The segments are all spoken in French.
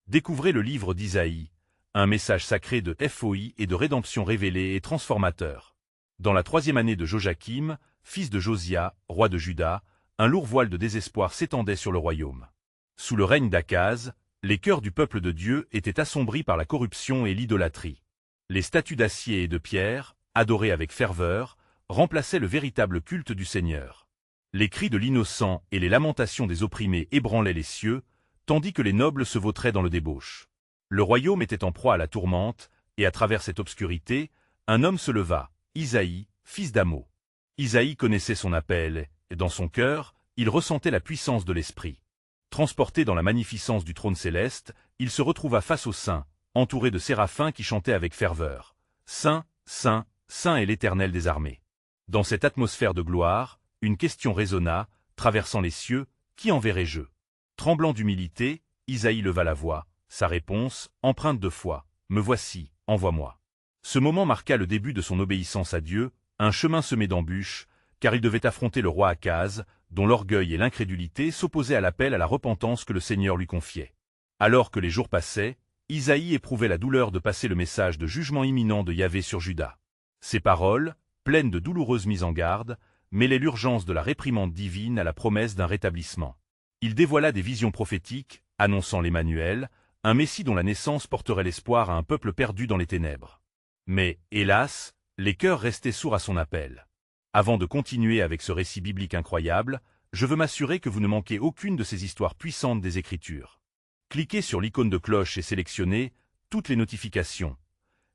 Découvrez le livre d'Isaïe, un message sacré de foi et de rédemption révélé et transformateur. Dans la 3e année de Joachim, fils de Josia, roi de Juda, un lourd voile de désespoir s'étendait sur le royaume. Sous le règne d'Akaz, les cœurs du peuple de Dieu étaient assombris par la corruption et l'idolâtrie. Les statues d'acier et de pierre, adorées avec ferveur, remplaçaient le véritable culte du Seigneur. Les cris de l'innocent et les lamentations des opprimés ébranlaient les cieux, tandis que les nobles se vautraient dans le débauche. Le royaume était en proie à la tourmente, et à travers cette obscurité, un homme se leva, Isaïe, fils d'Amo. Isaïe connaissait son appel, et dans son cœur, il ressentait la puissance de l'Esprit. Transporté dans la magnificence du trône céleste, il se retrouva face au Saint, entouré de séraphins qui chantaient avec ferveur. Saint, Saint, Saint est l'Éternel des armées. Dans cette atmosphère de gloire, une question résonna, traversant les cieux, qui enverrai-je? Tremblant d'humilité, Isaïe leva la voix, sa réponse, empreinte de foi, me voici, envoie-moi. Ce moment marqua le début de son obéissance à Dieu, un chemin semé d'embûches, car il devait affronter le roi Akaz, dont l'orgueil et l'incrédulité s'opposaient à l'appel à la repentance que le Seigneur lui confiait. Alors que les jours passaient, Isaïe éprouvait la douleur de passer le message de jugement imminent de Yahvé sur Juda. Ces paroles, pleines de douloureuses mises en garde, mêlaient l'urgence de la réprimande divine à la promesse d'un rétablissement. Il dévoila des visions prophétiques, annonçant l'Emmanuel, un Messie dont la naissance porterait l'espoir à un peuple perdu dans les ténèbres. Mais, hélas, les cœurs restaient sourds à son appel. Avant de continuer avec ce récit biblique incroyable, je veux m'assurer que vous ne manquez aucune de ces histoires puissantes des Écritures. Cliquez sur l'icône de cloche et sélectionnez toutes les notifications.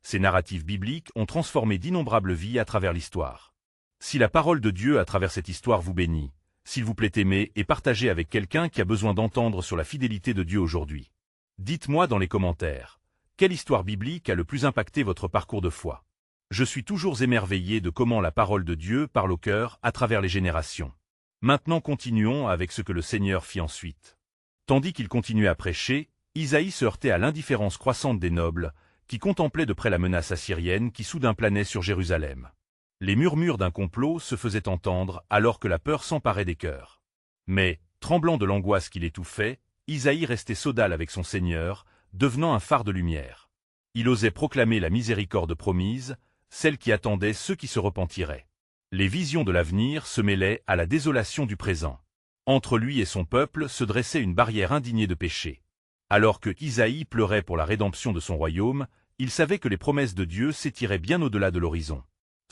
Ces narratifs bibliques ont transformé d'innombrables vies à travers l'histoire. Si la parole de Dieu à travers cette histoire vous bénit, s'il vous plaît aimez et partagez avec quelqu'un qui a besoin d'entendre sur la fidélité de Dieu aujourd'hui. Dites-moi dans les commentaires, quelle histoire biblique a le plus impacté votre parcours de foi? Je suis toujours émerveillé de comment la parole de Dieu parle au cœur à travers les générations. Maintenant continuons avec ce que le Seigneur fit ensuite. Tandis qu'il continuait à prêcher, Isaïe se heurtait à l'indifférence croissante des nobles, qui contemplaient de près la menace assyrienne qui soudain planait sur Jérusalem. Les murmures d'un complot se faisaient entendre alors que la peur s'emparait des cœurs. Mais, tremblant de l'angoisse qui l'étouffait, Isaïe restait sodal avec son Seigneur, devenant un phare de lumière. Il osait proclamer la miséricorde promise, celle qui attendait ceux qui se repentiraient. Les visions de l'avenir se mêlaient à la désolation du présent. Entre lui et son peuple se dressait une barrière indignée de péché. Alors que Isaïe pleurait pour la rédemption de son royaume, il savait que les promesses de Dieu s'étiraient bien au-delà de l'horizon.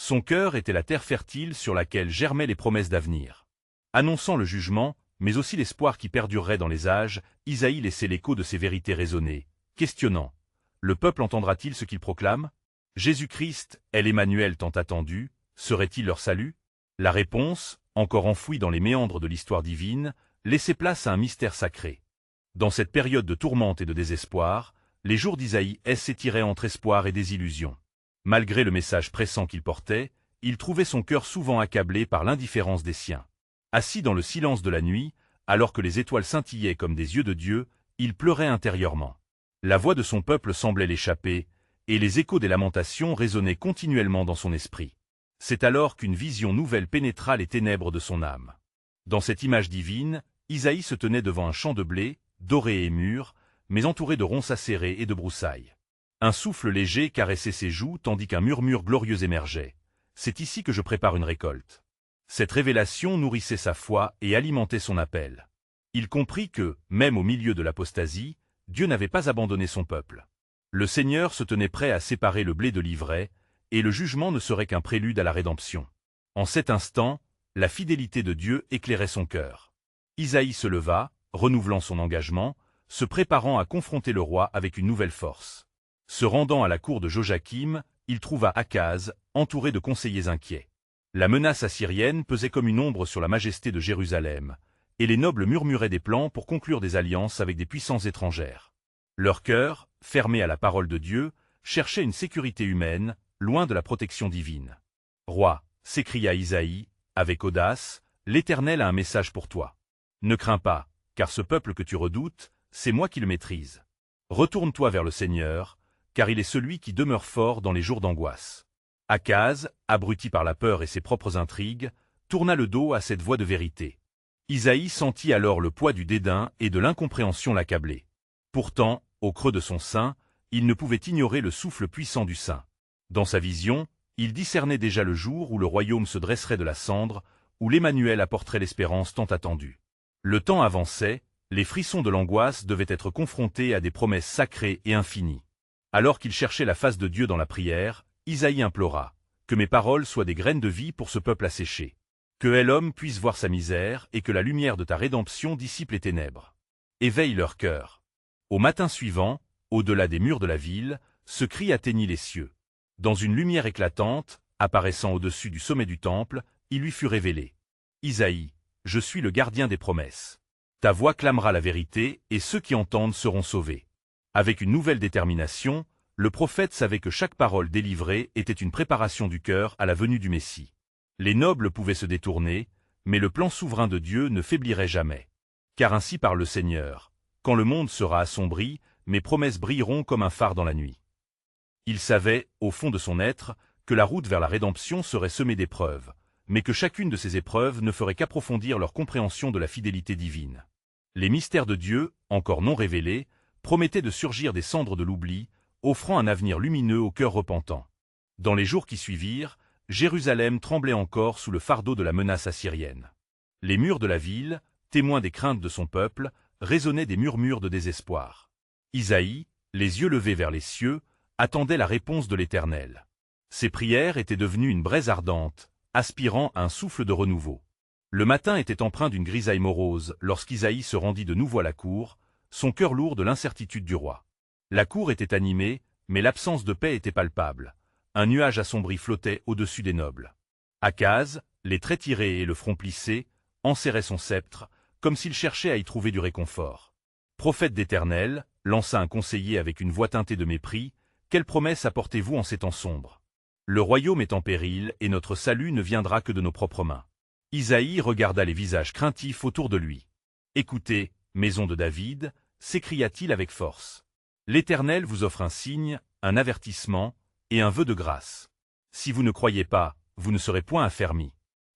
Son cœur était la terre fertile sur laquelle germaient les promesses d'avenir. Annonçant le jugement, mais aussi l'espoir qui perdurerait dans les âges, Isaïe laissait l'écho de ces vérités résonner, questionnant. Le peuple entendra-t-il ce qu'il proclame? Jésus-Christ est l'Emmanuel tant attendu, serait-il leur salut? La réponse, encore enfouie dans les méandres de l'histoire divine, laissait place à un mystère sacré. Dans cette période de tourmente et de désespoir, les jours d'Isaïe s'étiraient entre espoir et désillusion. Malgré le message pressant qu'il portait, il trouvait son cœur souvent accablé par l'indifférence des siens. Assis dans le silence de la nuit, alors que les étoiles scintillaient comme des yeux de Dieu, il pleurait intérieurement. La voix de son peuple semblait l'échapper, et les échos des lamentations résonnaient continuellement dans son esprit. C'est alors qu'une vision nouvelle pénétra les ténèbres de son âme. Dans cette image divine, Isaïe se tenait devant un champ de blé, doré et mûr, mais entouré de ronces acérées et de broussailles. Un souffle léger caressait ses joues tandis qu'un murmure glorieux émergeait. C'est ici que je prépare une récolte. Cette révélation nourrissait sa foi et alimentait son appel. Il comprit que, même au milieu de l'apostasie, Dieu n'avait pas abandonné son peuple. Le Seigneur se tenait prêt à séparer le blé de l'ivraie, et le jugement ne serait qu'un prélude à la rédemption. En cet instant, la fidélité de Dieu éclairait son cœur. Isaïe se leva, renouvelant son engagement, se préparant à confronter le roi avec une nouvelle force. Se rendant à la cour de Joachim, il trouva Akaz, entouré de conseillers inquiets. La menace assyrienne pesait comme une ombre sur la majesté de Jérusalem, et les nobles murmuraient des plans pour conclure des alliances avec des puissances étrangères. Leur cœur, fermé à la parole de Dieu, cherchait une sécurité humaine, loin de la protection divine. « Roi, s'écria Isaïe, avec audace, l'Éternel a un message pour toi. Ne crains pas, car ce peuple que tu redoutes, c'est moi qui le maîtrise. Retourne-toi vers le Seigneur, car il est celui qui demeure fort dans les jours d'angoisse. » Akaz, abruti par la peur et ses propres intrigues, tourna le dos à cette voix de vérité. Isaïe sentit alors le poids du dédain et de l'incompréhension l'accabler. Pourtant, Au creux de son sein, il ne pouvait ignorer le souffle puissant du Saint. Dans sa vision, il discernait déjà le jour où le royaume se dresserait de la cendre, où l'Emmanuel apporterait l'espérance tant attendue. Le temps avançait, les frissons de l'angoisse devaient être confrontés à des promesses sacrées et infinies. Alors qu'il cherchait la face de Dieu dans la prière, Isaïe implora « Que mes paroles soient des graines de vie pour ce peuple asséché. Que l'homme puisse voir sa misère et que la lumière de ta rédemption dissipe les ténèbres. Éveille leur cœur. » Au matin suivant, au-delà des murs de la ville, ce cri atteignit les cieux. Dans une lumière éclatante, apparaissant au-dessus du sommet du temple, il lui fut révélé. « Isaïe, je suis le gardien des promesses. Ta voix clamera la vérité et ceux qui entendent seront sauvés. » Avec une nouvelle détermination, le prophète savait que chaque parole délivrée était une préparation du cœur à la venue du Messie. Les nobles pouvaient se détourner, mais le plan souverain de Dieu ne faiblirait jamais. Car ainsi parle le Seigneur, quand le monde sera assombri, mes promesses brilleront comme un phare dans la nuit. Il savait, au fond de son être, que la route vers la rédemption serait semée d'épreuves, mais que chacune de ces épreuves ne ferait qu'approfondir leur compréhension de la fidélité divine. Les mystères de Dieu, encore non révélés, promettaient de surgir des cendres de l'oubli, offrant un avenir lumineux au cœur repentant. Dans les jours qui suivirent, Jérusalem tremblait encore sous le fardeau de la menace assyrienne. Les murs de la ville, témoins des craintes de son peuple, résonnaient des murmures de désespoir. Isaïe, les yeux levés vers les cieux, attendait la réponse de l'Éternel. Ses prières étaient devenues une braise ardente, aspirant à un souffle de renouveau. Le matin était empreint d'une grisaille morose lorsqu'Isaïe se rendit de nouveau à la cour, son cœur lourd de l'incertitude du roi. La cour était animée, mais l'absence de paix était palpable. Un nuage assombri flottait au-dessus des nobles. Akaz, les traits tirés et le front plissé, enserrait son sceptre, comme s'il cherchait à y trouver du réconfort. Prophète d'Éternel, lança un conseiller avec une voix teintée de mépris, quelle promesse apportez-vous en ces temps sombres? Le royaume est en péril et notre salut ne viendra que de nos propres mains. Isaïe regarda les visages craintifs autour de lui. Écoutez, maison de David, s'écria-t-il avec force. L'Éternel vous offre un signe, un avertissement et un vœu de grâce. Si vous ne croyez pas, vous ne serez point affermis.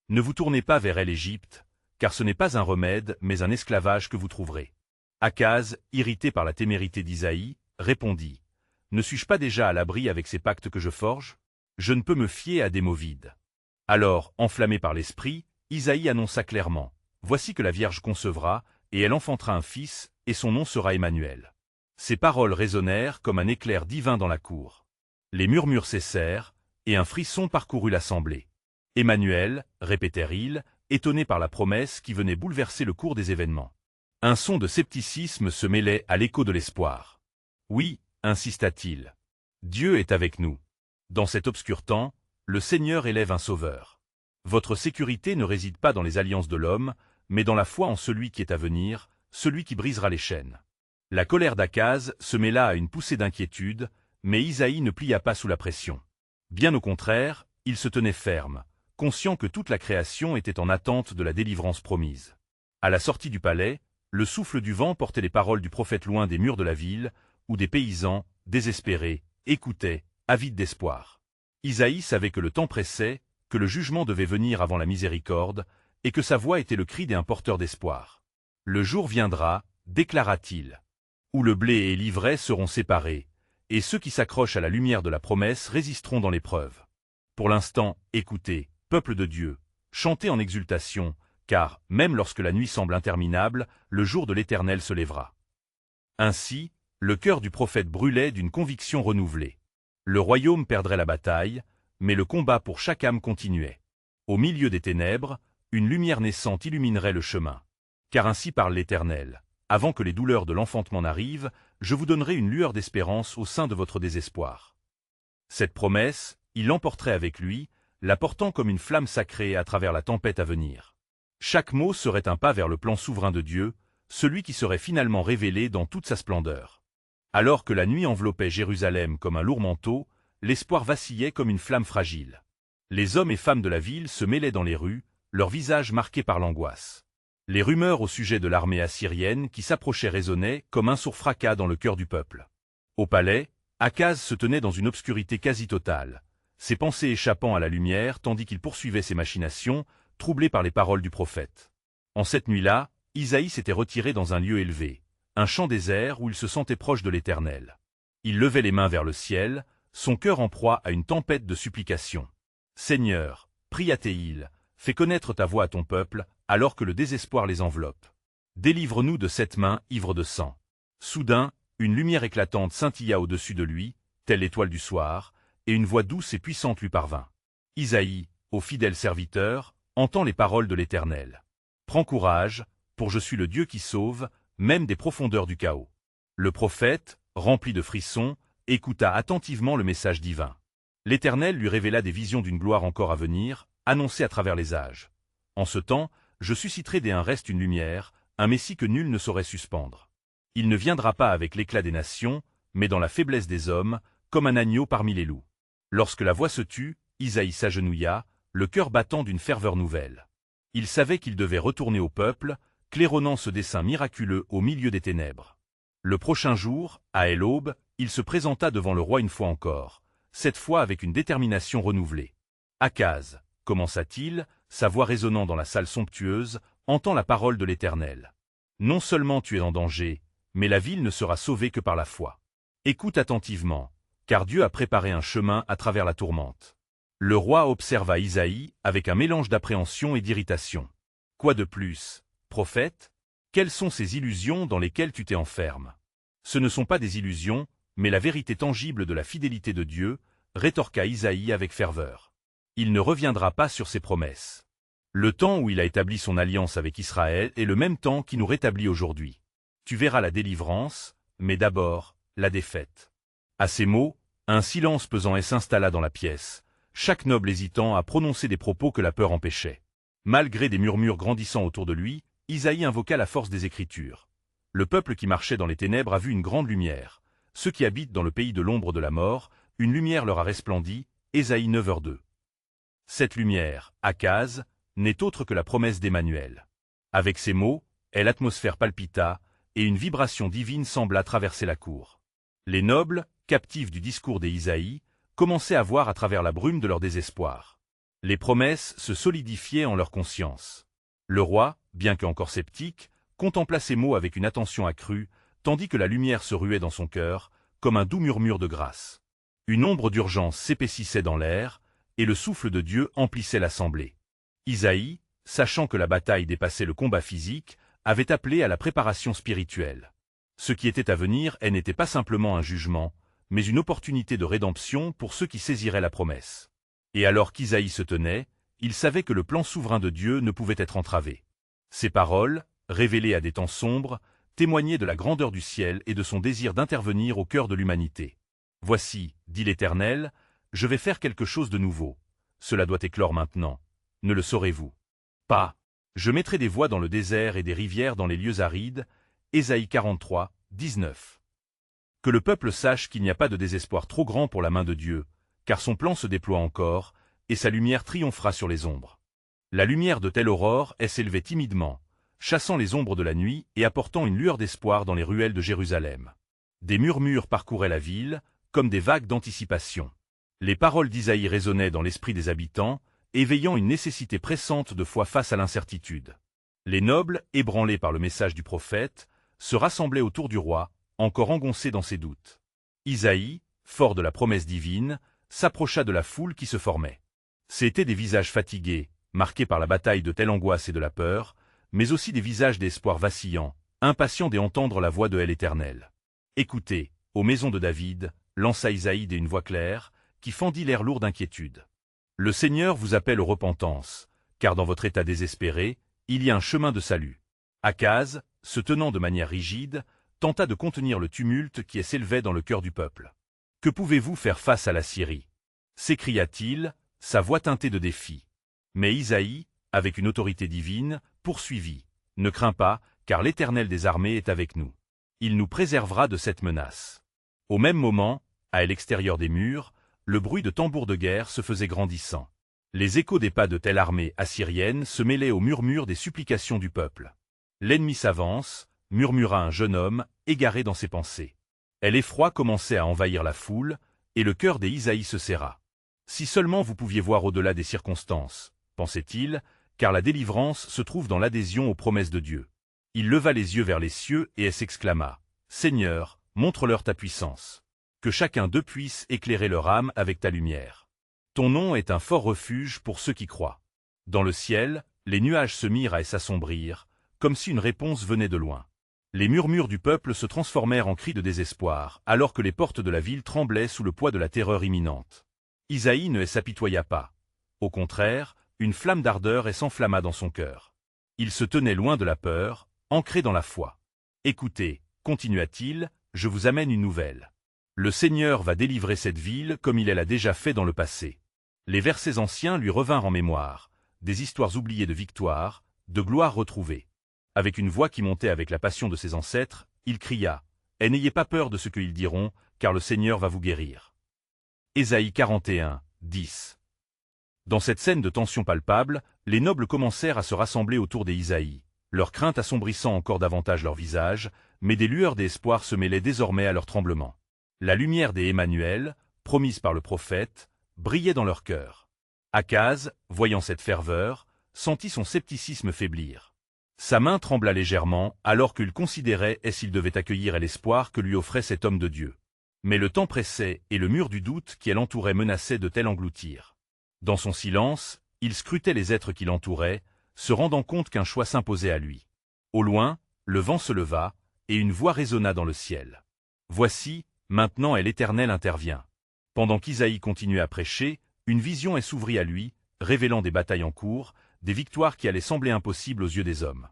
Ne vous tournez pas vers l'Égypte, car ce n'est pas un remède, mais un esclavage que vous trouverez. Akaz, irrité par la témérité d'Isaïe, répondit. Ne suis-je pas déjà à l'abri avec ces pactes que je forge? Je ne peux me fier à des mots vides. Alors, enflammé par l'esprit, Isaïe annonça clairement. Voici que la Vierge concevra, et elle enfantera un fils, et son nom sera Emmanuel. Ces paroles résonnèrent comme un éclair divin dans la cour. Les murmures cessèrent, et un frisson parcourut l'assemblée. Emmanuel, répétèrent-ils, étonnés par la promesse qui venait bouleverser le cours des événements. Un son de scepticisme se mêlait à l'écho de l'espoir. Oui, insista-t-il. Dieu est avec nous. Dans cet obscur temps, le Seigneur élève un sauveur. Votre sécurité ne réside pas dans les alliances de l'homme, mais dans la foi en celui qui est à venir, celui qui brisera les chaînes. La colère d'Akaz se mêla à une poussée d'inquiétude, mais Isaïe ne plia pas sous la pression. Bien au contraire, il se tenait ferme, conscient que toute la création était en attente de la délivrance promise. À la sortie du palais, le souffle du vent portait les paroles du prophète loin des murs de la ville, où des paysans, désespérés, écoutaient, avides d'espoir. Isaïe savait que le temps pressait, que le jugement devait venir avant la miséricorde, et que sa voix était le cri d'un porteur d'espoir. Le jour viendra, déclara-t-il, où le blé et l'ivraie seront séparés, et ceux qui s'accrochent à la lumière de la promesse résisteront dans l'épreuve. Pour l'instant, écoutez, peuple de Dieu, chantez en exultation, car, même lorsque la nuit semble interminable, le jour de l'Éternel se lèvera. Ainsi, le cœur du prophète brûlait d'une conviction renouvelée. Le royaume perdrait la bataille, mais le combat pour chaque âme continuait. Au milieu des ténèbres, une lumière naissante illuminerait le chemin. Car ainsi parle l'Éternel. Avant que les douleurs de l'enfantement n'arrivent, je vous donnerai une lueur d'espérance au sein de votre désespoir. Cette promesse, il l'emporterait avec lui, la portant comme une flamme sacrée à travers la tempête à venir. Chaque mot serait un pas vers le plan souverain de Dieu, celui qui serait finalement révélé dans toute sa splendeur. Alors que la nuit enveloppait Jérusalem comme un lourd manteau, l'espoir vacillait comme une flamme fragile. Les hommes et femmes de la ville se mêlaient dans les rues, leurs visages marqués par l'angoisse. Les rumeurs au sujet de l'armée assyrienne qui s'approchait résonnaient comme un sourd fracas dans le cœur du peuple. Au palais, Akaz se tenait dans une obscurité quasi totale, ses pensées échappant à la lumière tandis qu'il poursuivait ses machinations, troublé par les paroles du prophète. En cette nuit-là, Isaïe s'était retiré dans un lieu élevé, un champ désert où il se sentait proche de l'Éternel. Il levait les mains vers le ciel, son cœur en proie à une tempête de supplications. « Seigneur, prie à tes îles, fais connaître ta voix à ton peuple, alors que le désespoir les enveloppe. Délivre-nous de cette main ivre de sang. » Soudain, une lumière éclatante scintilla au-dessus de lui, telle l'étoile du soir, et une voix douce et puissante lui parvint. « Isaïe, ô fidèle serviteur, entends les paroles de l'Éternel. Prends courage, pour je suis le Dieu qui sauve, même des profondeurs du chaos. » Le prophète, rempli de frissons, écouta attentivement le message divin. L'Éternel lui révéla des visions d'une gloire encore à venir, annoncée à travers les âges. « En ce temps, je susciterai des un reste une lumière, un Messie que nul ne saurait suspendre. Il ne viendra pas avec l'éclat des nations, mais dans la faiblesse des hommes, comme un agneau parmi les loups. » Lorsque la voix se tut, Isaïe s'agenouilla, le cœur battant d'une ferveur nouvelle. Il savait qu'il devait retourner au peuple, claironnant ce dessein miraculeux au milieu des ténèbres. Le prochain jour, à l'aube, il se présenta devant le roi une fois encore, cette fois avec une détermination renouvelée. « Akaz, commença-t-il, sa voix résonnant dans la salle somptueuse, entend la parole de l'Éternel. Non seulement tu es en danger, mais la ville ne sera sauvée que par la foi. Écoute attentivement, car Dieu a préparé un chemin à travers la tourmente. » Le roi observa Isaïe avec un mélange d'appréhension et d'irritation. « Quoi de plus, prophète? Quelles sont ces illusions dans lesquelles tu t'enfermes? Ce ne sont pas des illusions, mais la vérité tangible de la fidélité de Dieu, rétorqua Isaïe avec ferveur. Il ne reviendra pas sur ses promesses. Le temps où il a établi son alliance avec Israël est le même temps qui nous rétablit aujourd'hui. Tu verras la délivrance, mais d'abord, la défaite. » À ces mots, un silence pesant s'installa dans la pièce, chaque noble hésitant à prononcer des propos que la peur empêchait. Malgré des murmures grandissant autour de lui, Isaïe invoqua la force des Écritures. Le peuple qui marchait dans les ténèbres a vu une grande lumière. Ceux qui habitent dans le pays de l'ombre de la mort, une lumière leur a resplendi. Ésaïe 9h2. Cette lumière, Akaz, n'est autre que la promesse d'Emmanuel. Avec ces mots, l'atmosphère palpita, et une vibration divine sembla traverser la cour. Les nobles, captifs du discours d'Isaïe, commençaient à voir à travers la brume de leur désespoir. Les promesses se solidifiaient en leur conscience. Le roi, bien qu'encore sceptique, contempla ces mots avec une attention accrue, tandis que la lumière se ruait dans son cœur, comme un doux murmure de grâce. Une ombre d'urgence s'épaississait dans l'air, et le souffle de Dieu emplissait l'assemblée. Isaïe, sachant que la bataille dépassait le combat physique, avait appelé à la préparation spirituelle. Ce qui était à venir n'était pas simplement un jugement, mais une opportunité de rédemption pour ceux qui saisiraient la promesse. Et alors qu'Isaïe se tenait, il savait que le plan souverain de Dieu ne pouvait être entravé. Ces paroles, révélées à des temps sombres, témoignaient de la grandeur du ciel et de son désir d'intervenir au cœur de l'humanité. « Voici, dit l'Éternel, je vais faire quelque chose de nouveau. Cela doit éclore maintenant. Ne le saurez-vous pas? Je mettrai des voies dans le désert et des rivières dans les lieux arides. » Ésaïe 43, 19. Que le peuple sache qu'il n'y a pas de désespoir trop grand pour la main de Dieu, car son plan se déploie encore, et sa lumière triomphera sur les ombres. La lumière de telle aurore s'élevait timidement, chassant les ombres de la nuit et apportant une lueur d'espoir dans les ruelles de Jérusalem. Des murmures parcouraient la ville, comme des vagues d'anticipation. Les paroles d'Isaïe résonnaient dans l'esprit des habitants, éveillant une nécessité pressante de foi face à l'incertitude. Les nobles, ébranlés par le message du prophète, se rassemblaient autour du roi, encore engoncé dans ses doutes. Isaïe, fort de la promesse divine, s'approcha de la foule qui se formait. C'étaient des visages fatigués, marqués par la bataille de telle angoisse et de la peur, mais aussi des visages d'espoir vacillants, impatients d'entendre la voix de l'Éternel. « Écoutez, ô maison de David, » lança Isaïe d'une voix claire, qui fendit l'air lourd d'inquiétude. « Le Seigneur vous appelle aux repentances, car dans votre état désespéré, il y a un chemin de salut. » Akaz, se tenant de manière rigide, tenta de contenir le tumulte qui s'élevait dans le cœur du peuple. « Que pouvez-vous faire face à la Syrie » s'écria-t-il, sa voix teintée de défi. Mais Isaïe, avec une autorité divine, poursuivit. « Ne crains pas, car l'Éternel des armées est avec nous. Il nous préservera de cette menace. » Au même moment, à l'extérieur des murs, le bruit de tambours de guerre se faisait grandissant. Les échos des pas de telle armée assyrienne se mêlaient aux murmures des supplications du peuple. « L'ennemi s'avance, » murmura un jeune homme, égaré dans ses pensées. L'effroi commençait à envahir la foule, et le cœur d'Isaïe se serra. « Si seulement vous pouviez voir au-delà des circonstances, pensait-il, car la délivrance se trouve dans l'adhésion aux promesses de Dieu. Il leva les yeux vers les cieux et s'exclama, « Seigneur, montre-leur ta puissance. Que chacun d'eux puisse éclairer leur âme avec ta lumière. Ton nom est un fort refuge pour ceux qui croient. » Dans le ciel, les nuages se mirent à s'assombrir, comme si une réponse venait de loin. Les murmures du peuple se transformèrent en cris de désespoir, alors que les portes de la ville tremblaient sous le poids de la terreur imminente. Isaïe ne s'apitoya pas. Au contraire, une flamme d'ardeur s'enflamma dans son cœur. Il se tenait loin de la peur, ancré dans la foi. « Écoutez, continua-t-il, je vous amène une nouvelle. Le Seigneur va délivrer cette ville comme il l'a déjà fait dans le passé. » Les versets anciens lui revinrent en mémoire, des histoires oubliées de victoire, de gloire retrouvée. Avec une voix qui montait avec la passion de ses ancêtres, il cria, « Et n'ayez pas peur de ce qu'ils diront, car le Seigneur va vous guérir. » Ésaïe 41, 10. Dans cette scène de tension palpable, les nobles commencèrent à se rassembler autour d'Isaïe, leur crainte assombrissant encore davantage leur visage, mais des lueurs d'espoir se mêlaient désormais à leur tremblement. La lumière des Emmanuel, promise par le prophète, brillait dans leur cœur. Akaz, voyant cette ferveur, sentit son scepticisme faiblir. Sa main trembla légèrement, alors qu'il considérait s'il devait accueillir l'espoir que lui offrait cet homme de Dieu. Mais le temps pressait, et le mur du doute qui l'entourait menaçait de l'engloutir. Dans son silence, il scrutait les êtres qui l'entouraient, se rendant compte qu'un choix s'imposait à lui. Au loin, le vent se leva, et une voix résonna dans le ciel. « Voici, maintenant l'Éternel intervient. » Pendant qu'Isaïe continuait à prêcher, une vision s'ouvrit à lui, révélant des batailles en cours, des victoires qui allaient sembler impossibles aux yeux des hommes.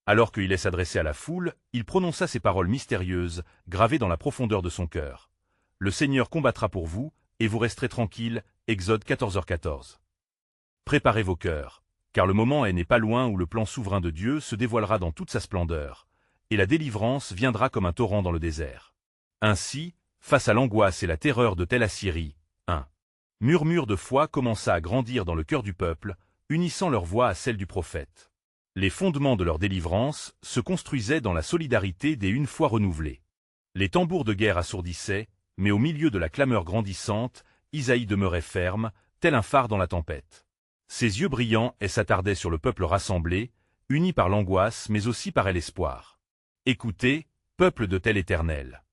Alors qu'il s'adressait à la foule, il prononça ces paroles mystérieuses, gravées dans la profondeur de son cœur. « Le Seigneur combattra pour vous, et vous resterez tranquilles. » Exode 14h14. Préparez vos cœurs, car le moment n'est pas loin où le plan souverain de Dieu se dévoilera dans toute sa splendeur, et la délivrance viendra comme un torrent dans le désert. Ainsi, face à l'angoisse et la terreur de telle Assyrie, un murmure de foi commença à grandir dans le cœur du peuple, unissant leur voix à celle du prophète. Les fondements de leur délivrance se construisaient dans la solidarité des une foi renouvelées. Les tambours de guerre assourdissaient, mais au milieu de la clameur grandissante, Isaïe demeurait ferme, tel un phare dans la tempête. Ses yeux brillants s'attardaient sur le peuple rassemblé, uni par l'angoisse mais aussi par l'espoir. « Écoutez, peuple de tel Éternel. »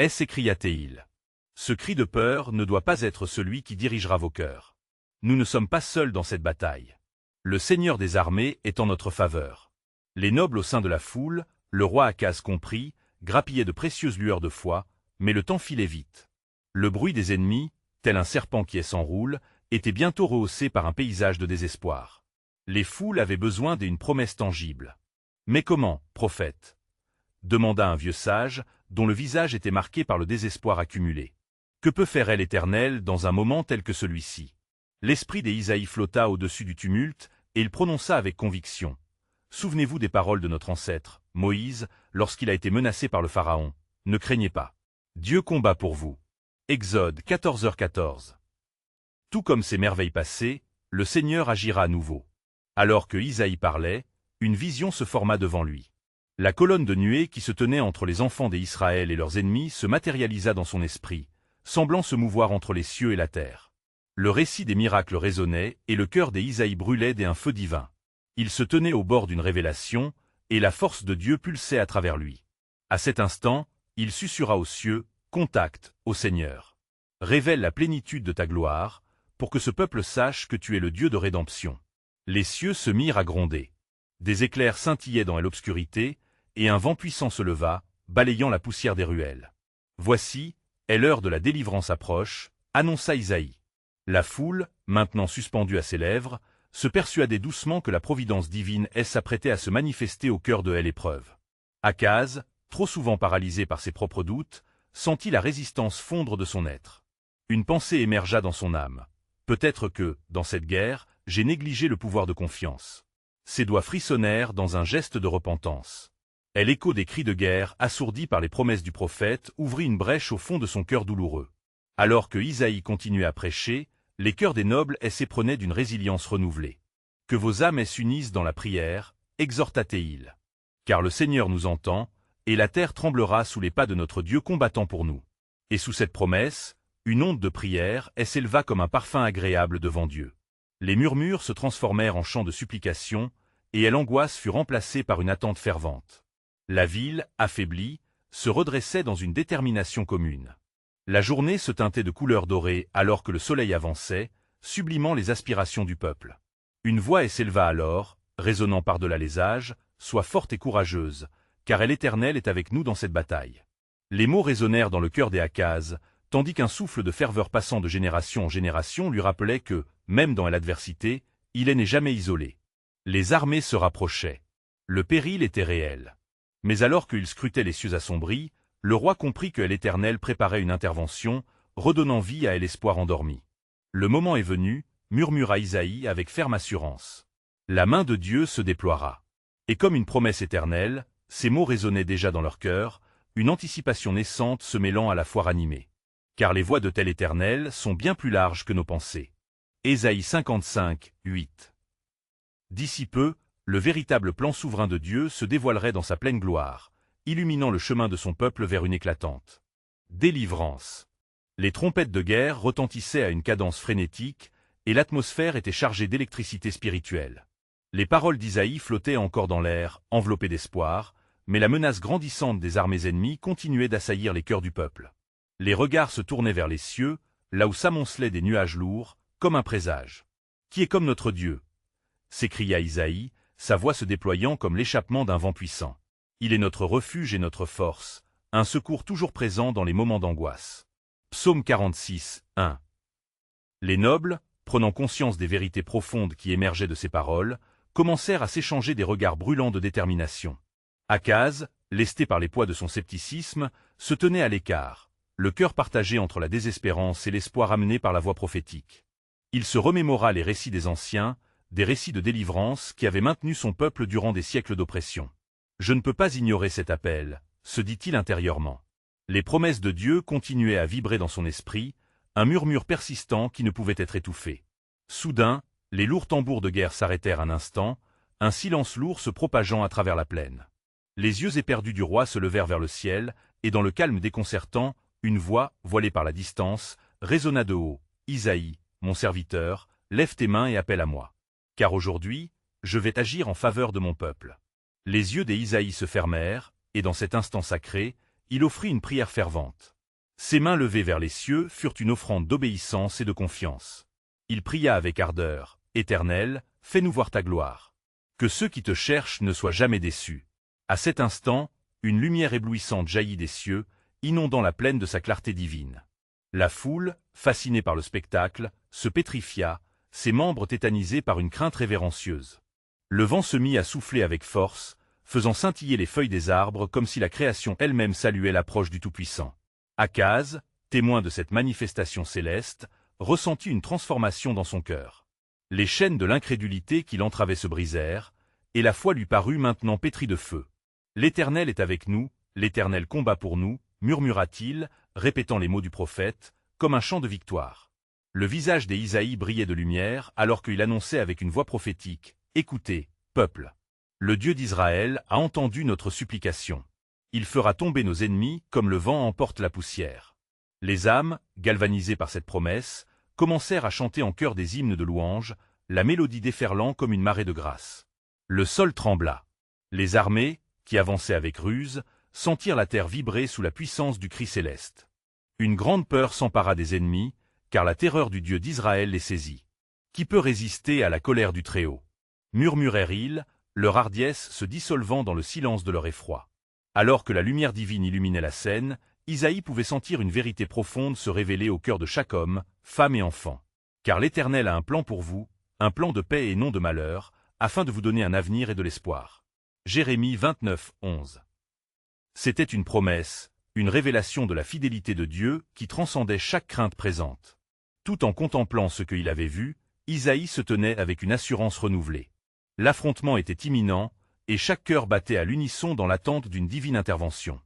s'écria-t-il. Ce cri de peur ne doit pas être celui qui dirigera vos cœurs. Nous ne sommes pas seuls dans cette bataille. Le Seigneur des armées est en notre faveur. Les nobles au sein de la foule, le roi Akaz compris, grappillaient de précieuses lueurs de foi, mais le temps filait vite. Le bruit des ennemis, tel un serpent qui s'enroule, était bientôt rehaussé par un paysage de désespoir. Les foules avaient besoin d'une promesse tangible. « Mais comment, prophète ?» demanda un vieux sage, dont le visage était marqué par le désespoir accumulé. « Que peut faire l'Éternel dans un moment tel que celui-ci » L'esprit d'Isaïe flotta au-dessus du tumulte, et il prononça avec conviction. « Souvenez-vous des paroles de notre ancêtre, Moïse, lorsqu'il a été menacé par le Pharaon. Ne craignez pas. Dieu combat pour vous. » Exode 14h14. Tout comme ces merveilles passées, le Seigneur agira à nouveau. Alors que Isaïe parlait, une vision se forma devant lui. La colonne de nuée qui se tenait entre les enfants d'Israël et leurs ennemis se matérialisa dans son esprit, semblant se mouvoir entre les cieux et la terre. Le récit des miracles résonnait, et le cœur d'Isaïe brûlait d'un feu divin. Il se tenait au bord d'une révélation, et la force de Dieu pulsait à travers lui. À cet instant, il susurra aux cieux, « Contacte, ô Seigneur. Révèle la plénitude de ta gloire, pour que ce peuple sache que tu es le Dieu de rédemption. » Les cieux se mirent à gronder. Des éclairs scintillaient dans l'obscurité, et un vent puissant se leva, balayant la poussière des ruelles. « Voici, l'heure de la délivrance approche, » annonça Isaïe. La foule, maintenant suspendue à ses lèvres, se persuadait doucement que la providence divine s'apprêtait à se manifester au cœur de l'épreuve. Akaz, trop souvent paralysé par ses propres doutes, sentit la résistance fondre de son être. Une pensée émergea dans son âme. Peut-être que, dans cette guerre, j'ai négligé le pouvoir de confiance. Ses doigts frissonnèrent dans un geste de repentance. L'écho des cris de guerre, assourdis par les promesses du prophète, ouvrit une brèche au fond de son cœur douloureux. Alors que Isaïe continuait à prêcher, les cœurs des nobles s'éprenaient d'une résilience renouvelée. « Que vos âmes s'unissent dans la prière, » exhorta-t-il. « Car le Seigneur nous entend, et la terre tremblera sous les pas de notre Dieu combattant pour nous. » Et sous cette promesse, une onde de prière s'éleva comme un parfum agréable devant Dieu. Les murmures se transformèrent en chants de supplication, et l'angoisse fut remplacée par une attente fervente. La ville, affaiblie, se redressait dans une détermination commune. La journée se teintait de couleurs dorées alors que le soleil avançait, sublimant les aspirations du peuple. Une voix s'éleva alors, résonnant par-delà les âges, « Sois forte et courageuse, car l'Éternel est avec nous dans cette bataille. » Les mots résonnèrent dans le cœur des Akaz, tandis qu'un souffle de ferveur passant de génération en génération lui rappelait que, même dans l'adversité, il n'est jamais isolé. Les armées se rapprochaient. Le péril était réel. Mais alors qu'il scrutait les cieux assombris, le roi comprit que l'Éternel préparait une intervention, redonnant vie à l'espoir endormi. Le moment est venu, murmura Isaïe avec ferme assurance. La main de Dieu se déploiera. Et comme une promesse éternelle, ces mots résonnaient déjà dans leur cœur, une anticipation naissante se mêlant à la foi ranimée. Car les voies de tel Éternel sont bien plus larges que nos pensées. Ésaïe 55, 8. D'ici peu, le véritable plan souverain de Dieu se dévoilerait dans sa pleine gloire, illuminant le chemin de son peuple vers une éclatante délivrance. Les trompettes de guerre retentissaient à une cadence frénétique, et l'atmosphère était chargée d'électricité spirituelle. Les paroles d'Isaïe flottaient encore dans l'air, enveloppées d'espoir, mais la menace grandissante des armées ennemies continuait d'assaillir les cœurs du peuple. Les regards se tournaient vers les cieux, là où s'amoncelaient des nuages lourds, comme un présage. « Qui est comme notre Dieu ?» s'écria Isaïe, sa voix se déployant comme l'échappement d'un vent puissant. « Il est notre refuge et notre force, un secours toujours présent dans les moments d'angoisse. » Psaume 46, 1. Les nobles, prenant conscience des vérités profondes qui émergeaient de ces paroles, commencèrent à s'échanger des regards brûlants de détermination. Akaz, lesté par les poids de son scepticisme, se tenait à l'écart, le cœur partagé entre la désespérance et l'espoir amené par la voix prophétique. Il se remémora les récits des anciens, des récits de délivrance qui avaient maintenu son peuple durant des siècles d'oppression. « Je ne peux pas ignorer cet appel », se dit-il intérieurement. Les promesses de Dieu continuaient à vibrer dans son esprit, un murmure persistant qui ne pouvait être étouffé. Soudain, les lourds tambours de guerre s'arrêtèrent un instant, un silence lourd se propageant à travers la plaine. Les yeux éperdus du roi se levèrent vers le ciel, et dans le calme déconcertant, une voix, voilée par la distance, résonna de haut. « Isaïe, mon serviteur, lève tes mains et appelle à moi. Car aujourd'hui, je vais agir en faveur de mon peuple. » Les yeux des Isaïe se fermèrent, et dans cet instant sacré, il offrit une prière fervente. Ses mains levées vers les cieux furent une offrande d'obéissance et de confiance. Il pria avec ardeur. « Éternel, fais-nous voir ta gloire. Que ceux qui te cherchent ne soient jamais déçus. » À cet instant, une lumière éblouissante jaillit des cieux, inondant la plaine de sa clarté divine. La foule, fascinée par le spectacle, se pétrifia, ses membres tétanisés par une crainte révérencieuse. Le vent se mit à souffler avec force, faisant scintiller les feuilles des arbres comme si la création elle-même saluait l'approche du Tout-Puissant. Akaz, témoin de cette manifestation céleste, ressentit une transformation dans son cœur. Les chaînes de l'incrédulité qui l'entravaient se brisèrent, et la foi lui parut maintenant pétrie de feu. « L'Éternel est avec nous, l'Éternel combat pour nous », murmura-t-il, répétant les mots du prophète, comme un chant de victoire. Le visage des Isaïe brillait de lumière alors qu'il annonçait avec une voix prophétique, « Écoutez, peuple. Le Dieu d'Israël a entendu notre supplication. Il fera tomber nos ennemis comme le vent emporte la poussière. » Les âmes, galvanisées par cette promesse, commencèrent à chanter en chœur des hymnes de louange, la mélodie déferlant comme une marée de grâce. Le sol trembla. Les armées, qui avançaient avec ruse, sentirent la terre vibrer sous la puissance du cri céleste. Une grande peur s'empara des ennemis, car la terreur du Dieu d'Israël les saisit. Qui peut résister à la colère du Très-Haut? Murmurèrent-ils, leur hardiesse se dissolvant dans le silence de leur effroi. Alors que la lumière divine illuminait la scène, Isaïe pouvait sentir une vérité profonde se révéler au cœur de chaque homme, femme et enfant. Car l'Éternel a un plan pour vous, un plan de paix et non de malheur, afin de vous donner un avenir et de l'espoir. Jérémie 29, 11. C'était une promesse, une révélation de la fidélité de Dieu qui transcendait chaque crainte présente. Tout en contemplant ce qu'il avait vu, Isaïe se tenait avec une assurance renouvelée. L'affrontement était imminent, et chaque cœur battait à l'unisson dans l'attente d'une divine intervention.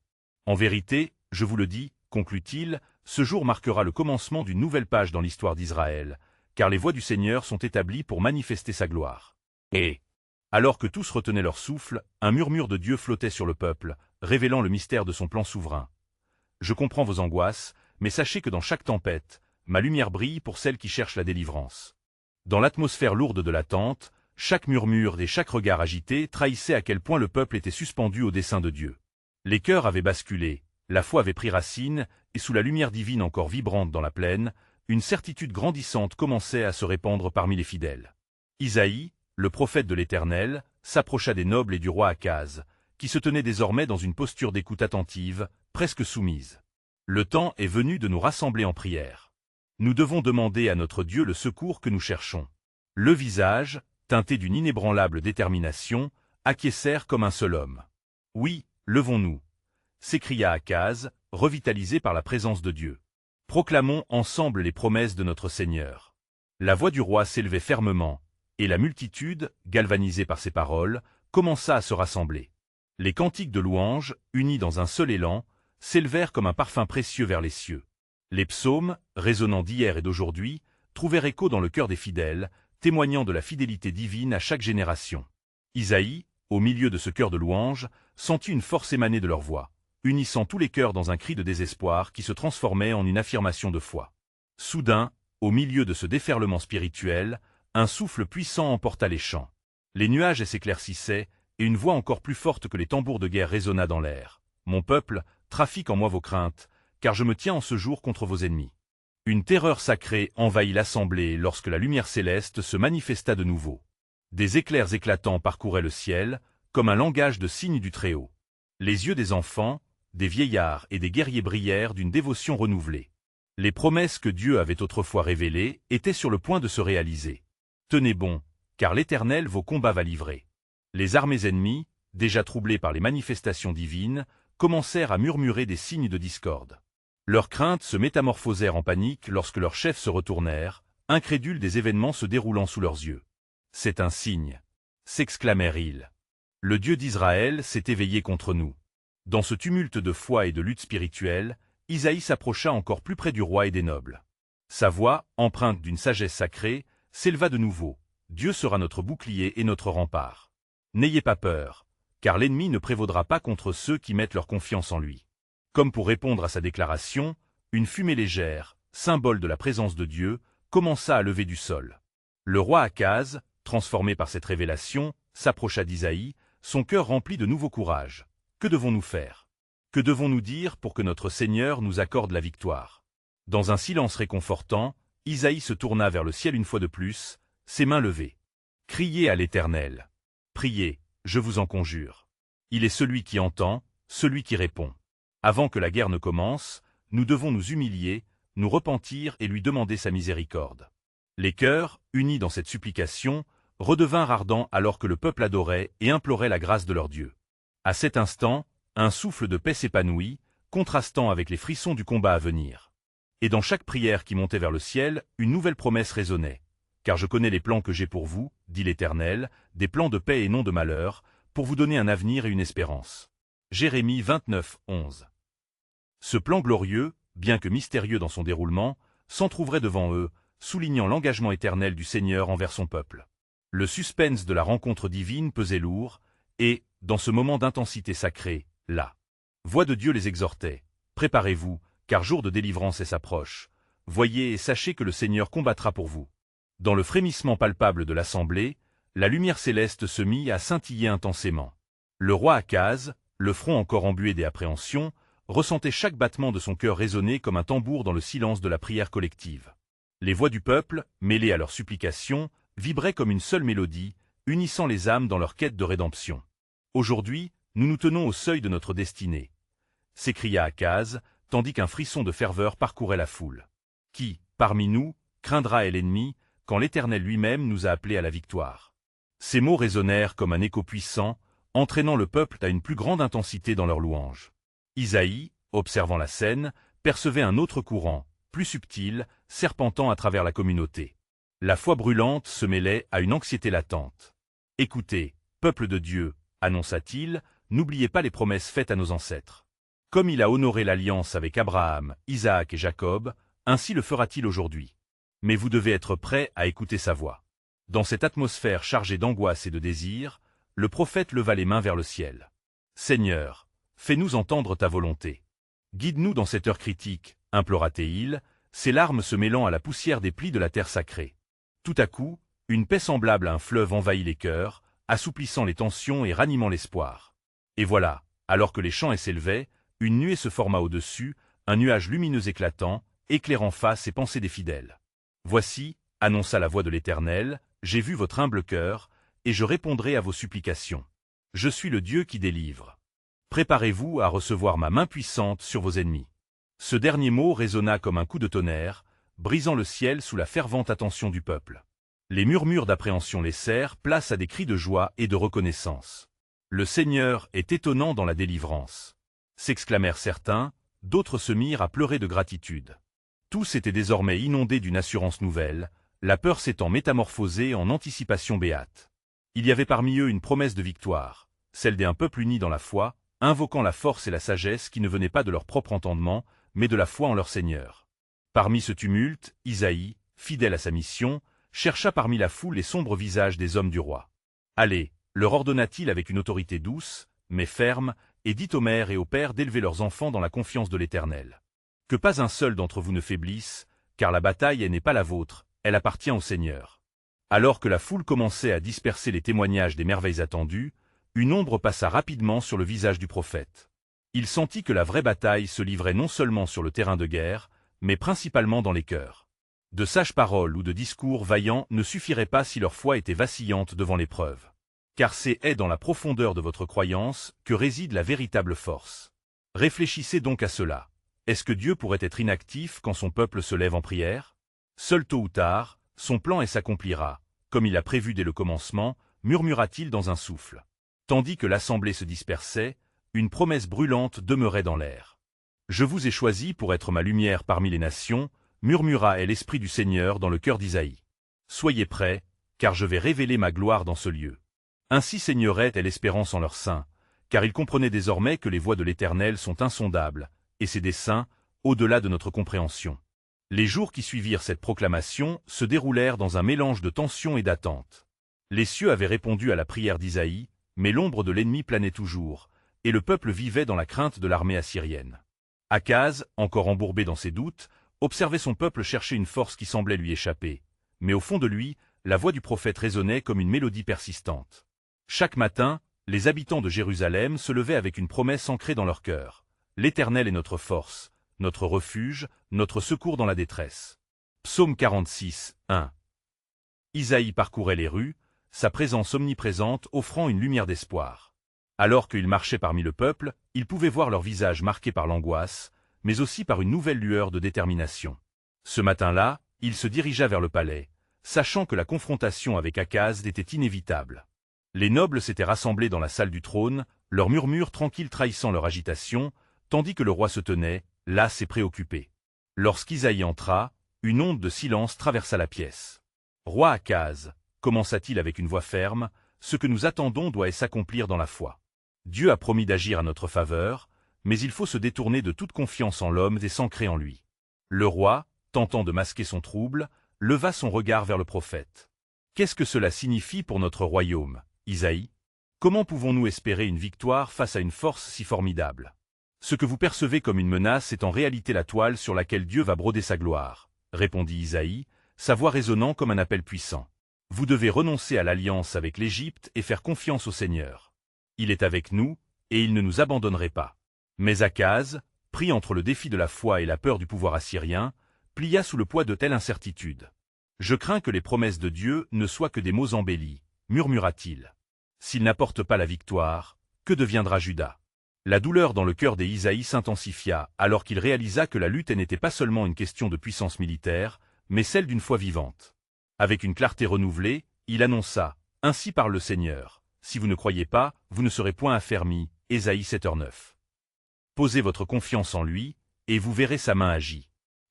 En vérité, je vous le dis, conclut-il, ce jour marquera le commencement d'une nouvelle page dans l'histoire d'Israël, car les voies du Seigneur sont établies pour manifester sa gloire. Et, alors que tous retenaient leur souffle, un murmure de Dieu flottait sur le peuple, révélant le mystère de son plan souverain. Je comprends vos angoisses, mais sachez que dans chaque tempête, ma lumière brille pour celles qui cherchent la délivrance. Dans l'atmosphère lourde de l'attente, Chaque murmure et chaque regard agité trahissait à quel point le peuple était suspendu au dessein de Dieu. Les cœurs avaient basculé, la foi avait pris racine, et sous la lumière divine encore vibrante dans la plaine, une certitude grandissante commençait à se répandre parmi les fidèles. Isaïe, le prophète de l'Éternel, s'approcha des nobles et du roi Akaz, qui se tenaient désormais dans une posture d'écoute attentive, presque soumise. Le temps est venu de nous rassembler en prière. Nous devons demander à notre Dieu le secours que nous cherchons. Le visage, teinté d'une inébranlable détermination, acquiescèrent comme un seul homme. Oui, levons-nous, s'écria Akaz, revitalisé par la présence de Dieu. Proclamons ensemble les promesses de notre Seigneur. La voix du roi s'élevait fermement, et la multitude, galvanisée par ses paroles, commença à se rassembler. Les cantiques de louange, unis dans un seul élan, s'élevèrent comme un parfum précieux vers les cieux. Les psaumes, résonnant d'hier et d'aujourd'hui, trouvèrent écho dans le cœur des fidèles, témoignant de la fidélité divine à chaque génération. Isaïe, au milieu de ce chœur de louange, sentit une force émaner de leur voix, unissant tous les cœurs dans un cri de désespoir qui se transformait en une affirmation de foi. Soudain, au milieu de ce déferlement spirituel, un souffle puissant emporta les chants. Les nuages s'éclaircissaient, et une voix encore plus forte que les tambours de guerre résonna dans l'air. « Mon peuple, trafique en moi vos craintes, car je me tiens en ce jour contre vos ennemis. » Une terreur sacrée envahit l'assemblée lorsque la lumière céleste se manifesta de nouveau. Des éclairs éclatants parcouraient le ciel, comme un langage de signes du Très-Haut. Les yeux des enfants, des vieillards et des guerriers brillèrent d'une dévotion renouvelée. Les promesses que Dieu avait autrefois révélées étaient sur le point de se réaliser. Tenez bon, car l'Éternel vos combats va livrer. Les armées ennemies, déjà troublées par les manifestations divines, commencèrent à murmurer des signes de discorde. Leurs craintes se métamorphosèrent en panique lorsque leurs chefs se retournèrent, incrédules des événements se déroulant sous leurs yeux. « C'est un signe !» s'exclamèrent-ils. « Le Dieu d'Israël s'est éveillé contre nous. » Dans ce tumulte de foi et de lutte spirituelle, Isaïe s'approcha encore plus près du roi et des nobles. Sa voix, empreinte d'une sagesse sacrée, s'éleva de nouveau. « Dieu sera notre bouclier et notre rempart. N'ayez pas peur, car l'ennemi ne prévaudra pas contre ceux qui mettent leur confiance en lui. » Comme pour répondre à sa déclaration, une fumée légère, symbole de la présence de Dieu, commença à lever du sol. Le roi Akaz, transformé par cette révélation, s'approcha d'Isaïe, son cœur rempli de nouveau courage. Que devons-nous faire? Que devons-nous dire pour que notre Seigneur nous accorde la victoire? Dans un silence réconfortant, Isaïe se tourna vers le ciel une fois de plus, ses mains levées. Criez à l'Éternel. Priez, je vous en conjure. Il est celui qui entend, celui qui répond. Avant que la guerre ne commence, nous devons nous humilier, nous repentir et lui demander sa miséricorde. Les cœurs, unis dans cette supplication, redevinrent ardents alors que le peuple adorait et implorait la grâce de leur Dieu. À cet instant, un souffle de paix s'épanouit, contrastant avec les frissons du combat à venir. Et dans chaque prière qui montait vers le ciel, une nouvelle promesse résonnait. « Car je connais les plans que j'ai pour vous, dit l'Éternel, des plans de paix et non de malheur, pour vous donner un avenir et une espérance. » Jérémie 29, 11. Ce plan glorieux, bien que mystérieux dans son déroulement, s'entr'ouvrait devant eux, soulignant l'engagement éternel du Seigneur envers son peuple. Le suspense de la rencontre divine pesait lourd, et, dans ce moment d'intensité sacrée, la voix de Dieu les exhortait. « Préparez-vous, car jour de délivrance s'approche. Voyez et sachez que le Seigneur combattra pour vous. » Dans le frémissement palpable de l'assemblée, la lumière céleste se mit à scintiller intensément. Le roi Akaz, le front encore embué des appréhensions, ressentait chaque battement de son cœur résonner comme un tambour dans le silence de la prière collective. Les voix du peuple, mêlées à leurs supplications, vibraient comme une seule mélodie, unissant les âmes dans leur quête de rédemption. « Aujourd'hui, nous nous tenons au seuil de notre destinée », s'écria Akaz, tandis qu'un frisson de ferveur parcourait la foule. « Qui, parmi nous, craindra l'ennemi, quand l'Éternel lui-même nous a appelés à la victoire ?» Ces mots résonnèrent comme un écho puissant, entraînant le peuple à une plus grande intensité dans leur louange. Isaïe, observant la scène, percevait un autre courant, plus subtil, serpentant à travers la communauté. La foi brûlante se mêlait à une anxiété latente. « Écoutez, peuple de Dieu, annonça-t-il, n'oubliez pas les promesses faites à nos ancêtres. Comme il a honoré l'alliance avec Abraham, Isaac et Jacob, ainsi le fera-t-il aujourd'hui. Mais vous devez être prêts à écouter sa voix. » Dans cette atmosphère chargée d'angoisse et de désir, le prophète leva les mains vers le ciel. « Seigneur, fais-nous entendre ta volonté. Guide-nous dans cette heure critique, implora-t-il, ses larmes se mêlant à la poussière des plis de la terre sacrée. Tout à coup, Une paix semblable à un fleuve envahit les cœurs, assouplissant les tensions et ranimant l'espoir. Et voilà, alors que les chants s'élevaient, une nuée se forma au-dessus, un nuage lumineux éclatant, éclairant face et pensée des fidèles. Voici, annonça la voix de l'Éternel, j'ai vu votre humble cœur, et je répondrai à vos supplications. Je suis le Dieu qui délivre. Préparez-vous à recevoir ma main puissante sur vos ennemis. Ce dernier mot résonna comme un coup de tonnerre, brisant le ciel sous la fervente attention du peuple. Les murmures d'appréhension laissèrent place à des cris de joie et de reconnaissance. Le Seigneur est étonnant dans la délivrance. S'exclamèrent certains, d'autres se mirent à pleurer de gratitude. Tous étaient désormais inondés d'une assurance nouvelle, la peur s'étant métamorphosée en anticipation béate. Il y avait parmi eux une promesse de victoire, celle d'un peuple uni dans la foi, invoquant la force et la sagesse qui ne venaient pas de leur propre entendement, mais de la foi en leur Seigneur. Parmi ce tumulte, Isaïe, fidèle à sa mission, chercha parmi la foule les sombres visages des hommes du roi. « Allez » leur ordonna-t-il avec une autorité douce, mais ferme, et dit aux mères et aux pères d'élever leurs enfants dans la confiance de l'Éternel. Que pas un seul d'entre vous ne faiblisse, car la bataille n'est pas la vôtre, elle appartient au Seigneur. Alors que la foule commençait à disperser les témoignages des merveilles attendues, une ombre passa rapidement sur le visage du prophète. Il sentit que la vraie bataille se livrait non seulement sur le terrain de guerre, mais principalement dans les cœurs. De sages paroles ou de discours vaillants ne suffiraient pas si leur foi était vacillante devant l'épreuve. Car c'est dans la profondeur de votre croyance que réside la véritable force. Réfléchissez donc à cela. Est-ce que Dieu pourrait être inactif quand son peuple se lève en prière? Seul tôt ou tard, son plan s'accomplira, comme il a prévu dès le commencement, murmura-t-il dans un souffle. Tandis que l'assemblée se dispersait, une promesse brûlante demeurait dans l'air. « Je vous ai choisi pour être ma lumière parmi les nations », murmura l'Esprit du Seigneur dans le cœur d'Isaïe. « Soyez prêts, car je vais révéler ma gloire dans ce lieu. » Ainsi saignerait l'espérance en leur sein, car ils comprenaient désormais que les voies de l'Éternel sont insondables, et ses desseins, au-delà de notre compréhension. Les jours qui suivirent cette proclamation se déroulèrent dans un mélange de tension et d'attente. Les cieux avaient répondu à la prière d'Isaïe, mais l'ombre de l'ennemi planait toujours, et le peuple vivait dans la crainte de l'armée assyrienne. Akaz, encore embourbé dans ses doutes, observait son peuple chercher une force qui semblait lui échapper, mais au fond de lui, la voix du prophète résonnait comme une mélodie persistante. Chaque matin, les habitants de Jérusalem se levaient avec une promesse ancrée dans leur cœur. L'Éternel est notre force, notre refuge, notre secours dans la détresse. Psaume 46, 1. Isaïe parcourait les rues, sa présence omniprésente offrant une lumière d'espoir. Alors qu'il marchait parmi le peuple, il pouvait voir leur visage marqué par l'angoisse, mais aussi par une nouvelle lueur de détermination. Ce matin-là, il se dirigea vers le palais, sachant que la confrontation avec Akaz était inévitable. Les nobles s'étaient rassemblés dans la salle du trône, leurs murmures tranquilles trahissant leur agitation, tandis que le roi se tenait, las et préoccupé. Lorsqu'Isaïe entra, une onde de silence traversa la pièce. « Roi Akaz, commença-t-il avec une voix ferme, ce que nous attendons doit s'accomplir dans la foi. Dieu a promis d'agir à notre faveur, mais il faut se détourner de toute confiance en l'homme et s'ancrer en lui. » Le roi, tentant de masquer son trouble, leva son regard vers le prophète. « Qu'est-ce que cela signifie pour notre royaume, Isaïe? Comment pouvons-nous espérer une victoire face à une force si formidable? Ce que vous percevez comme une menace est en réalité la toile sur laquelle Dieu va broder sa gloire, répondit Isaïe, sa voix résonnant comme un appel puissant. Vous devez renoncer à l'alliance avec l'Égypte et faire confiance au Seigneur. Il est avec nous, et il ne nous abandonnerait pas. Mais Akaz, pris entre le défi de la foi et la peur du pouvoir assyrien, plia sous le poids de telle incertitude. Je crains que les promesses de Dieu ne soient que des mots embellis, murmura-t-il. S'il n'apporte pas la victoire, que deviendra Juda? La douleur dans le cœur d'Isaïe s'intensifia alors qu'il réalisa que la lutte n'était pas seulement une question de puissance militaire, mais celle d'une foi vivante. Avec une clarté renouvelée, il annonça, « Ainsi parle le Seigneur, si vous ne croyez pas, vous ne serez point affermis. » Ésaïe 7h9. Posez votre confiance en lui, et vous verrez sa main agir.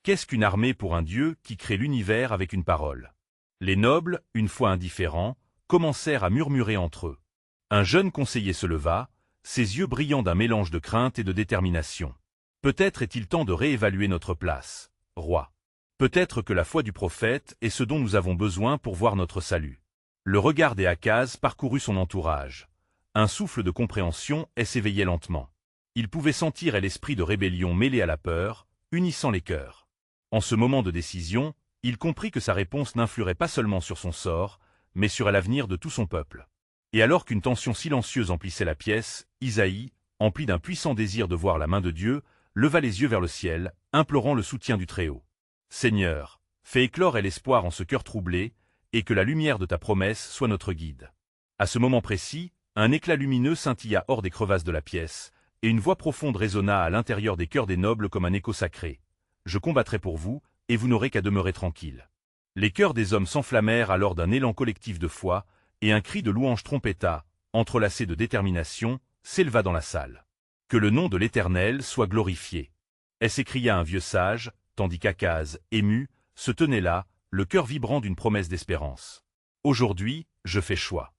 Qu'est-ce qu'une armée pour un Dieu qui crée l'univers avec une parole? Les nobles, une fois indifférents, commencèrent à murmurer entre eux. Un jeune conseiller se leva, ses yeux brillant d'un mélange de crainte et de détermination. Peut-être est-il temps de réévaluer notre place, roi. Peut-être que la foi du prophète est ce dont nous avons besoin pour voir notre salut. Le regard des Akaz parcourut son entourage. Un souffle de compréhension s'éveillait lentement. Il pouvait sentir l'esprit de rébellion mêlé à la peur, unissant les cœurs. En ce moment de décision, il comprit que sa réponse n'influerait pas seulement sur son sort, mais sur l'avenir de tout son peuple. Et alors qu'une tension silencieuse emplissait la pièce, Isaïe, empli d'un puissant désir de voir la main de Dieu, leva les yeux vers le ciel, implorant le soutien du Très-Haut. « Seigneur, fais éclore l'espoir en ce cœur troublé, et que la lumière de ta promesse soit notre guide. » À ce moment précis, un éclat lumineux scintilla hors des crevasses de la pièce, et une voix profonde résonna à l'intérieur des cœurs des nobles comme un écho sacré. « Je combattrai pour vous, et vous n'aurez qu'à demeurer tranquille. » Les cœurs des hommes s'enflammèrent alors d'un élan collectif de foi, et un cri de louange trompetta, entrelacé de détermination, s'éleva dans la salle. « Que le nom de l'Éternel soit glorifié !» s'écria un vieux sage, tandis qu'Akaz, ému, se tenait là, le cœur vibrant d'une promesse d'espérance. « Aujourd'hui, je fais choix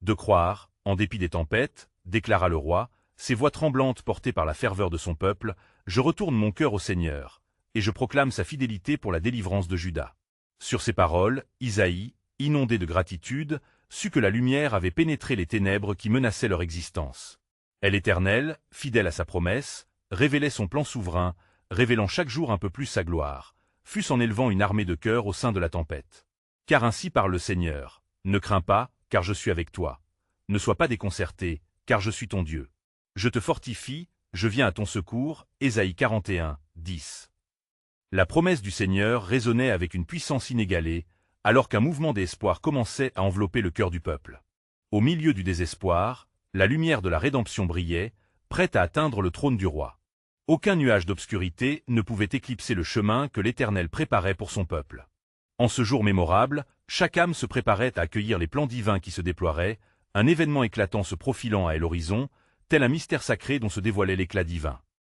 de croire, en dépit des tempêtes, déclara le roi, ses voix tremblantes portées par la ferveur de son peuple, je retourne mon cœur au Seigneur, et je proclame sa fidélité pour la délivrance de Juda. » Sur ces paroles, Isaïe, inondé de gratitude, sut que la lumière avait pénétré les ténèbres qui menaçaient leur existence. Et l'Éternel, fidèle à sa promesse, révélait son plan souverain, révélant chaque jour un peu plus sa gloire, fût-ce en élevant une armée de cœurs au sein de la tempête. Car ainsi parle le Seigneur, ne crains pas, car je suis avec toi. Ne sois pas déconcerté, car je suis ton Dieu. Je te fortifie, je viens à ton secours. Ésaïe 41, 10. La promesse du Seigneur résonnait avec une puissance inégalée, alors qu'un mouvement d'espoir commençait à envelopper le cœur du peuple. Au milieu du désespoir, la lumière de la rédemption brillait, prête à atteindre le trône du roi. Aucun nuage d'obscurité ne pouvait éclipser le chemin que l'Éternel préparait pour son peuple. En ce jour mémorable, chaque âme se préparait à accueillir les plans divins qui se déploieraient, un événement éclatant se profilant à l'horizon, tel un mystère sacré dont se dévoilait l'éclat divin.